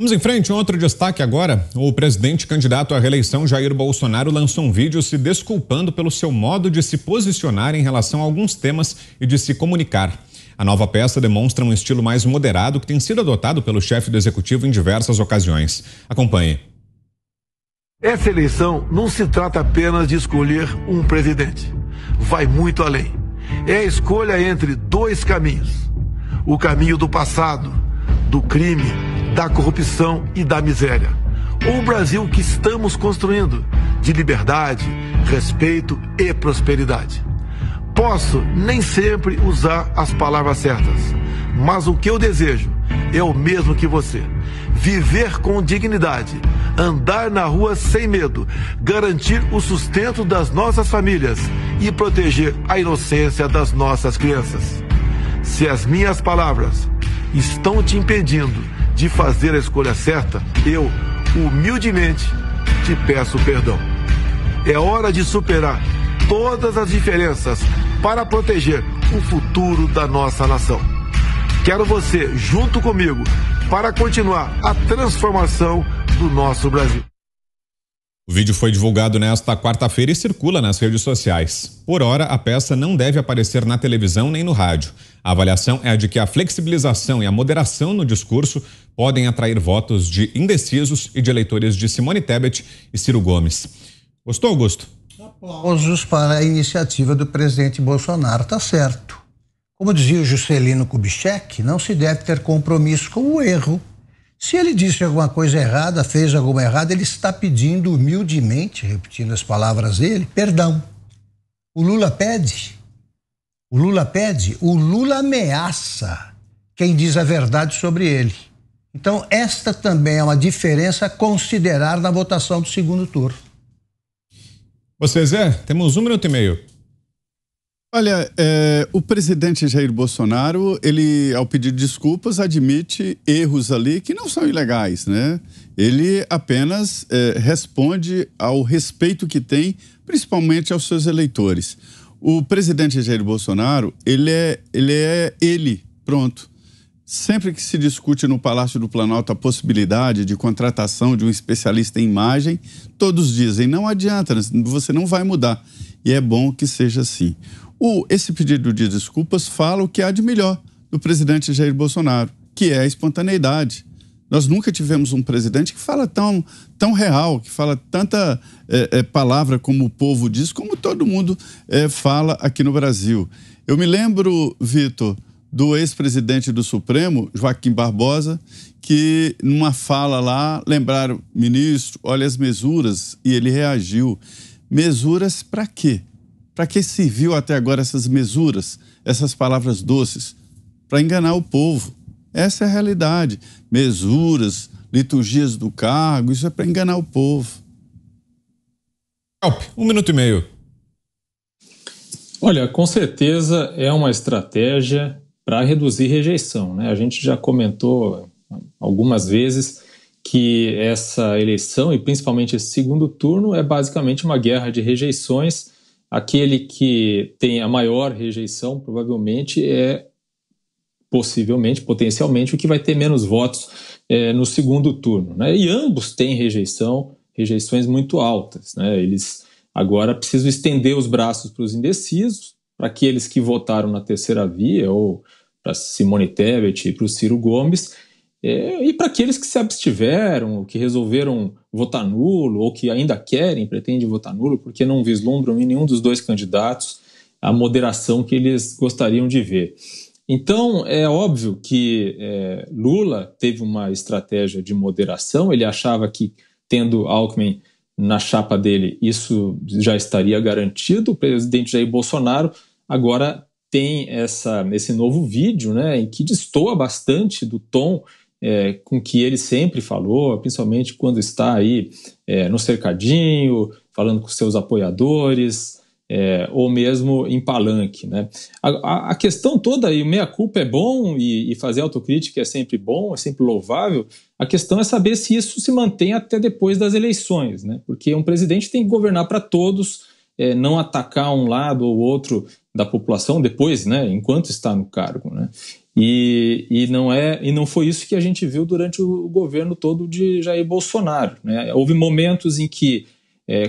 Vamos em frente, um outro destaque agora. O presidente candidato à reeleição, Jair Bolsonaro, lançou um vídeo se desculpando pelo seu modo de se posicionar em relação a alguns temas e de se comunicar. A nova peça demonstra um estilo mais moderado que tem sido adotado pelo chefe do executivo em diversas ocasiões. Acompanhe. Essa eleição não se trata apenas de escolher um presidente. Vai muito além. É a escolha entre dois caminhos. O caminho do passado, do crime, da corrupção e da miséria. Ou o Brasil que estamos construindo, de liberdade, respeito e prosperidade. Posso nem sempre usar as palavras certas, mas o que eu desejo é o mesmo que você. Viver com dignidade, andar na rua sem medo, garantir o sustento das nossas famílias e proteger a inocência das nossas crianças. Se as minhas palavras estão te impedindo de fazer a escolha certa, eu, humildemente, te peço perdão. É hora de superar todas as diferenças para proteger o futuro da nossa nação. Quero você junto comigo para continuar a transformação do nosso Brasil. O vídeo foi divulgado nesta quarta-feira e circula nas redes sociais. Por hora, a peça não deve aparecer na televisão nem no rádio. A avaliação é a de que a flexibilização e a moderação no discurso podem atrair votos de indecisos e de eleitores de Simone Tebet e Ciro Gomes. Gostou, Augusto? Aplausos para a iniciativa do presidente Bolsonaro, tá certo. Como dizia o Juscelino Kubitschek, não se deve ter compromisso com o erro. Se ele disse alguma coisa errada, fez alguma errada, ele está pedindo humildemente, repetindo as palavras dele, perdão. O Lula pede, o Lula ameaça quem diz a verdade sobre ele. Então, esta também é uma diferença a considerar na votação do segundo turno. Você, Zé, temos 1 minuto e meio. Olha, o presidente Jair Bolsonaro, ele, ao pedir desculpas, admite erros ali que não são ilegais, né? Ele apenas responde ao respeito que tem, principalmente aos seus eleitores. O presidente Jair Bolsonaro, ele, pronto. Sempre que se discute no Palácio do Planalto a possibilidade de contratação de um especialista em imagem, todos dizem, não adianta, você não vai mudar. E é bom que seja assim. Esse pedido de desculpas fala o que há de melhor do presidente Jair Bolsonaro, que é a espontaneidade. Nós nunca tivemos um presidente que fala tão real, que fala tanta palavra como o povo diz, como todo mundo fala aqui no Brasil. Eu me lembro, Vitor, do ex-presidente do Supremo, Joaquim Barbosa, que numa fala lá, lembraram, ministro, olha as mesuras, e ele reagiu. Mesuras para quê? Para que serviu até agora essas mesuras, essas palavras doces? Para enganar o povo. Essa é a realidade. Mesuras, liturgias do cargo, isso é para enganar o povo. 1 minuto e meio. Olha, com certeza é uma estratégia para reduzir rejeição, né? A gente já comentou algumas vezes que essa eleição, e principalmente esse segundo turno, é basicamente uma guerra de rejeições. Aquele que tem a maior rejeição, provavelmente, é potencialmente, o que vai ter menos votos no segundo turno, né? E ambos têm rejeições muito altas, né? Eles agora precisam estender os braços para os indecisos, para aqueles que votaram na terceira via, ou para Simone Tebet e para o Ciro Gomes, e para aqueles que se abstiveram, que resolveram votar nulo, ou que ainda pretendem votar nulo, porque não vislumbram em nenhum dos dois candidatos a moderação que eles gostariam de ver. Então, é óbvio que Lula teve uma estratégia de moderação. Ele achava que, tendo Alckmin na chapa dele, isso já estaria garantido. O presidente Jair Bolsonaro agora tem esse novo vídeo, né, em que destoa bastante do tom com que ele sempre falou, principalmente quando está aí no cercadinho, falando com seus apoiadores, ou mesmo em palanque, né? A questão toda, e o meia-culpa é bom, e fazer autocrítica é sempre bom, é sempre louvável. A questão é saber se isso se mantém até depois das eleições, né? Porque um presidente tem que governar para todos, não atacar um lado ou outro da população depois, né, enquanto está no cargo, né? E não foi isso que a gente viu durante o governo todo de Jair Bolsonaro, né? Houve momentos em que,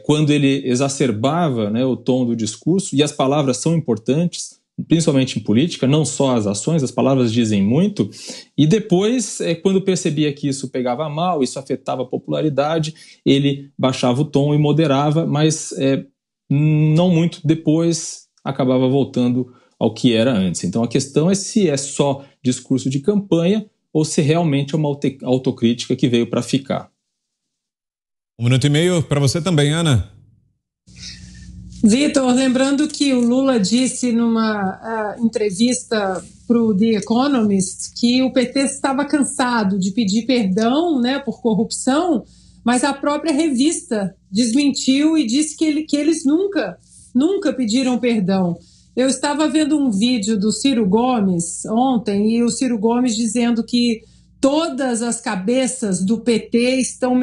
quando ele exacerbava, né, o tom do discurso, e as palavras são importantes, principalmente em política, não só as ações, as palavras dizem muito, e depois, quando percebia que isso pegava mal, isso afetava a popularidade, ele baixava o tom e moderava, mas não muito depois acabava voltando ao que era antes. Então a questão é se é só discurso de campanha ou se realmente é uma autocrítica que veio para ficar. 1 minuto e meio para você também, Ana. Vitor, lembrando que o Lula disse numa entrevista para o The Economist que o PT estava cansado de pedir perdão, né, por corrupção, mas a própria revista desmentiu e disse que eles nunca pediram perdão. Eu estava vendo um vídeo do Ciro Gomes ontem, e o Ciro Gomes dizendo que todas as cabeças do PT estão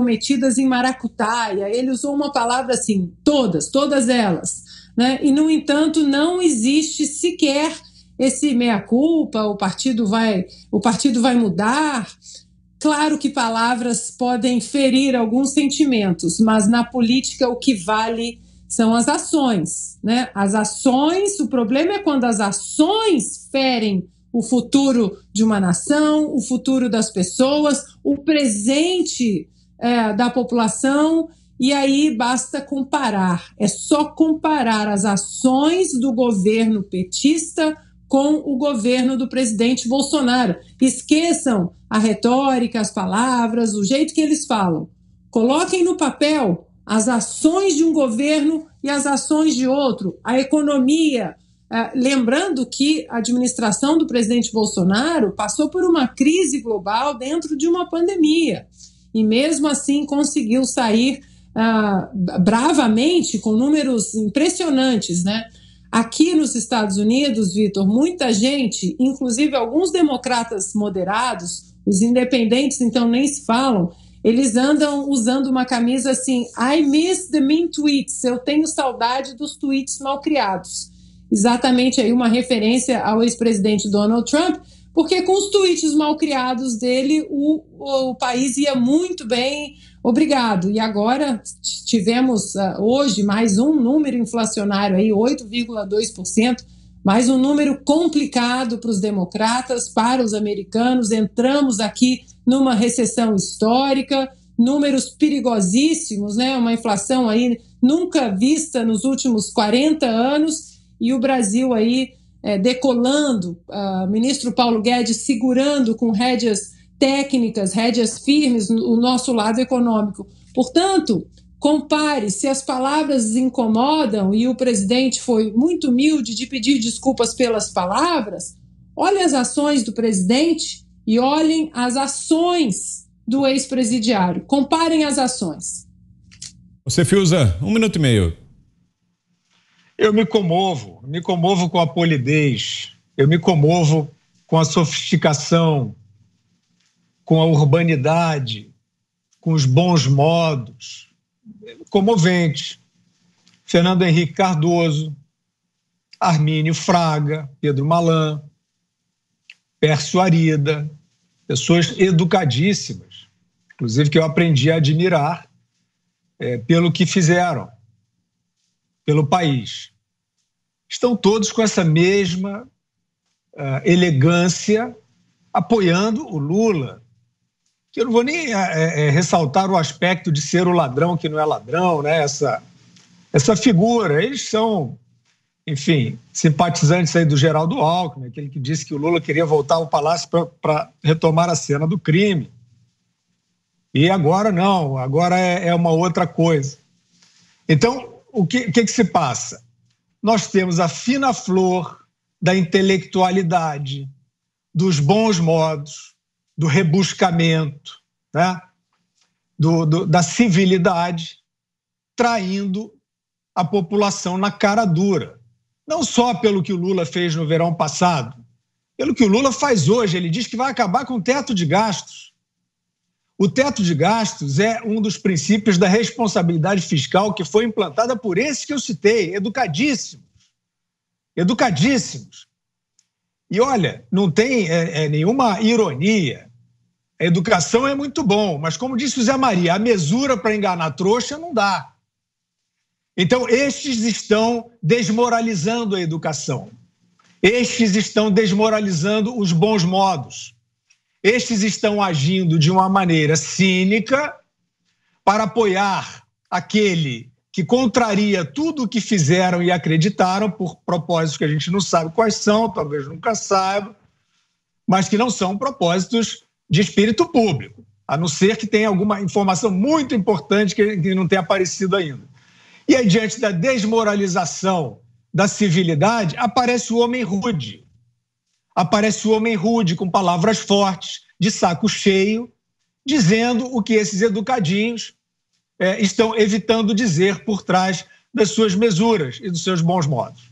metidas em maracutaia. Ele usou uma palavra assim, todas elas, né? E, no entanto, não existe sequer esse meia-culpa, o partido vai mudar. Claro que palavras podem ferir alguns sentimentos, mas na política o que vale são as ações, né? As ações, o problema é quando as ações ferem o futuro de uma nação, o futuro das pessoas, o presente da população, e aí basta comparar. É só comparar as ações do governo petista com o governo do presidente Bolsonaro. Esqueçam a retórica, as palavras, o jeito que eles falam. Coloquem no papel as ações de um governo e as ações de outro, a economia. Lembrando que a administração do presidente Bolsonaro passou por uma crise global dentro de uma pandemia e mesmo assim conseguiu sair bravamente com números impressionantes, né? Aqui nos Estados Unidos, Vitor, muita gente, inclusive alguns democratas moderados, os independentes então nem se falam, eles andam usando uma camisa assim, I miss the mean tweets, eu tenho saudade dos tweets mal criados. Exatamente aí uma referência ao ex-presidente Donald Trump, porque com os tweets mal criados dele, o país ia muito bem, obrigado. E agora tivemos hoje mais um número inflacionário, aí 8,2%, mais um número complicado para os democratas, para os americanos. Entramos aqui numa recessão histórica, números perigosíssimos, né? Uma inflação aí nunca vista nos últimos 40 anos, e o Brasil aí decolando, ministro Paulo Guedes segurando com rédeas técnicas, rédeas firmes o nosso lado econômico. Portanto, compare, se as palavras incomodam e o presidente foi muito humilde de pedir desculpas pelas palavras, olhem as ações do presidente e olhem as ações do ex-presidiário. Comparem as ações. Você, Fiuza, 1 minuto e meio. Eu me comovo com a polidez, eu me comovo com a sofisticação, com a urbanidade, com os bons modos. Comovente. Fernando Henrique Cardoso, Armínio Fraga, Pedro Malan, Pércio Arida, pessoas educadíssimas, inclusive que eu aprendi a admirar pelo que fizeram, pelo país. Estão todos com essa mesma elegância, apoiando o Lula, que eu não vou nem ressaltar o aspecto de ser o ladrão que não é ladrão, né? Essa figura. Eles são, enfim, simpatizantes aí do Geraldo Alckmin, aquele que disse que o Lula queria voltar ao palácio para retomar a cena do crime. E agora não, agora é uma outra coisa. Então, o que se passa? Nós temos a fina flor da intelectualidade, dos bons modos, do rebuscamento, né? Da civilidade, traindo a população na cara dura. Não só pelo que o Lula fez no verão passado, pelo que o Lula faz hoje. Ele diz que vai acabar com o teto de gastos. O teto de gastos é um dos princípios da responsabilidade fiscal que foi implantada por esses que eu citei, educadíssimos. Educadíssimos. E olha, não tem nenhuma ironia. A educação é muito bom, mas como disse o Zé Maria, a mesura para enganar trouxa não dá. Então, estes estão desmoralizando a educação. Estes estão desmoralizando os bons modos. Estes estão agindo de uma maneira cínica para apoiar aquele que contraria tudo o que fizeram e acreditaram por propósitos que a gente não sabe quais são, talvez nunca saiba, mas que não são propósitos de espírito público, a não ser que tenha alguma informação muito importante que não tenha aparecido ainda. E aí, diante da desmoralização da civilidade, aparece o homem rude. Aparece o homem rude com palavras fortes, de saco cheio, dizendo o que esses educadinhos estão evitando dizer por trás das suas mesuras e dos seus bons modos.